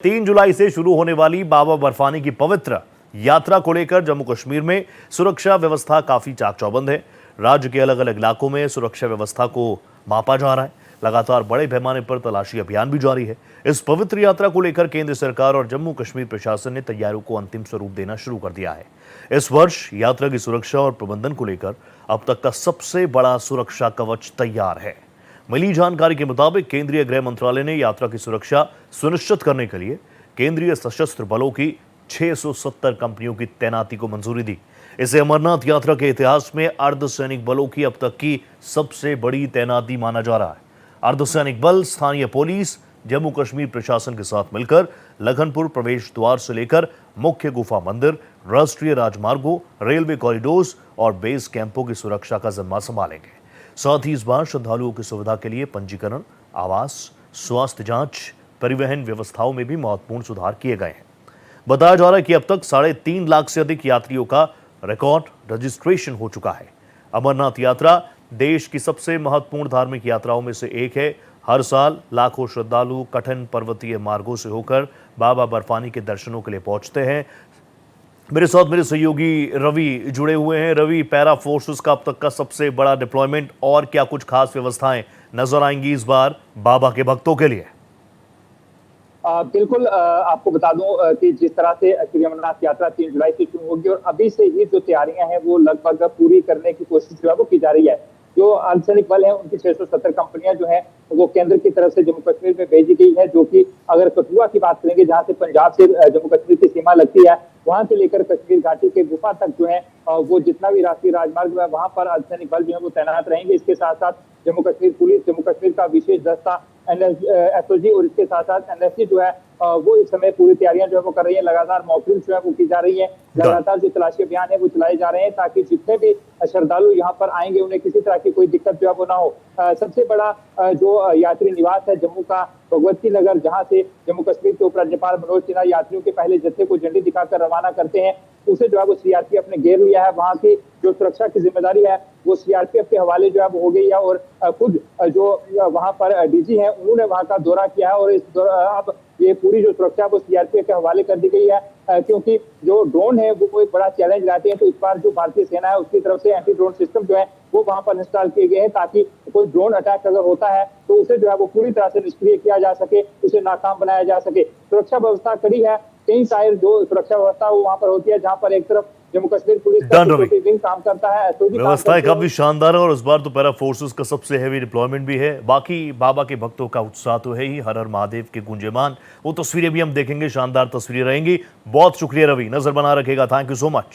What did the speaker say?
3 जुलाई से शुरू होने वाली बाबा बर्फानी की पवित्र यात्रा को लेकर जम्मू कश्मीर में सुरक्षा व्यवस्था काफी चाक चौबंद है। राज्य के अलग अलग इलाकों में सुरक्षा व्यवस्था को मापा जा रहा है। लगातार बड़े पैमाने पर तलाशी अभियान भी जारी है। इस पवित्र यात्रा को लेकर केंद्र सरकार और जम्मू कश्मीर प्रशासन ने तैयारियों को अंतिम स्वरूप देना शुरू कर दिया है। इस वर्ष यात्रा की सुरक्षा और प्रबंधन को लेकर अब तक का सबसे बड़ा सुरक्षा कवच तैयार है। मिली जानकारी के मुताबिक केंद्रीय गृह मंत्रालय ने यात्रा की सुरक्षा सुनिश्चित करने के लिए केंद्रीय सशस्त्र बलों की 670 कंपनियों की तैनाती को मंजूरी दी। इसे अमरनाथ यात्रा के इतिहास में अर्धसैनिक बलों की अब तक की सबसे बड़ी तैनाती माना जा रहा है। अर्धसैनिक बल स्थानीय पुलिस, जम्मू कश्मीर प्रशासन के साथ मिलकर लखनपुर प्रवेश द्वार से लेकर मुख्य गुफा मंदिर, राष्ट्रीय राजमार्गों, रेलवे कॉरिडोर्स और बेस कैंपों की सुरक्षा का जिम्मा संभालेंगे। साथ ही इस बार श्रद्धालुओं की सुविधा के लिए पंजीकरण, आवास, स्वास्थ्य जांच, परिवहन व्यवस्थाओं में भी महत्वपूर्ण सुधार किए गए हैं। बताया जा रहा है कि अब तक 3.5 लाख से अधिक यात्रियों का रिकॉर्ड रजिस्ट्रेशन हो चुका है। अमरनाथ यात्रा देश की सबसे महत्वपूर्ण धार्मिक यात्राओं में से एक है। हर साल लाखों श्रद्धालु कठिन पर्वतीय मार्गों से होकर बाबा बर्फानी के दर्शनों के लिए पहुंचते हैं। मेरे साथ मेरे सहयोगी रवि जुड़े हुए हैं। रवि, पैरा फोर्सेस का अब तक का सबसे बड़ा डिप्लॉयमेंट और क्या कुछ खास व्यवस्थाएं नजर आएंगी इस बार बाबा के भक्तों के लिए? बिल्कुल, आपको बता दूं कि जिस तरह से श्री अमरनाथ यात्रा 3 जुलाई से शुरू होगी और अभी से ही जो तैयारियां हैं वो लगभग पूरी करने की कोशिश जो है वो की जा रही है। जो अर्धसैनिक बल है उनकी 670 कंपनियां जो है वो केंद्र की तरफ से जम्मू कश्मीर में भेजी गई है, जो कि अगर कठुआ की बात करेंगे जहां से पंजाब से जम्मू कश्मीर की सीमा लगती है, वहां से लेकर कश्मीर घाटी के गुफा तक जो है वो जितना भी राष्ट्रीय राजमार्ग है वहां पर अर्धसैनिक बल जो है वो तैनात रहेंगे। इसके साथ साथ जम्मू कश्मीर पुलिस, जम्मू कश्मीर का विशेष दस्ता एसओजी और इसके साथ साथ एनएसजी जो है वो इस समय पूरी तैयारियां जो है वो कर रही है। लगातार मॉकड्रिल जो है वो की जा रही है। लगातार जो तलाशी अभियान है वो चलाए जा रहे हैं ताकि जितने भी श्रद्धालु यहाँ पर आएंगे उन्हें किसी तरह की कोई दिक्कत जो है वो ना हो। सबसे बड़ा जो यात्री निवास है जम्मू का भगवती नगर, जहां से जम्मू कश्मीर के उपराज्यपाल मनोज सिन्हा यात्रियों के पहले जत्थे को झंडी दिखाकर रवाना करते हैं, उसे जो है वो सीआरपीएफ ने घेर लिया है। वहां की जो सुरक्षा की जिम्मेदारी है वो सीआरपीएफ के हवाले जो है वो हो गई है और खुद जो वहां पर डीजी है उन्होंने वहां का दौरा किया है और इस अब ये पूरी जो सुरक्षा वो सीआरपीएफ के हवाले कर दी गई है, क्योंकि जो ड्रोन है वो एक बड़ा चैलेंज लाते हैं। तो इस बार जो भारतीय सेना है उसकी तरफ से एंटी ड्रोन सिस्टम जो है वो वहां पर इंस्टॉल किए गए हैं ताकि कोई ड्रोन अटैक अगर होता है तो उसे जो है वो पूरी तरह से निष्क्रिय किया जा सके, उसे नाकाम बनाया जा सके। सुरक्षा व्यवस्था कड़ी है। कई सारे जो सुरक्षा व्यवस्था वो वहां पर होती है, जहां पर एक तरफ जम्मू कश्मीर पुलिस का विंग काम करता है, व्यवस्थाएं काफी शानदार है और इस बार तो पैरा फोर्सेस का सबसे हैवी डिप्लॉयमेंट भी है। बाकी बाबा के भक्तों का उत्साह तो है ही, हर हर महादेव के गूंजेमान। वो तस्वीरें भी हम देखेंगे, शानदार तस्वीरें रहेंगी। बहुत शुक्रिया रवि, नजर बना रखेगा। Thank you so much.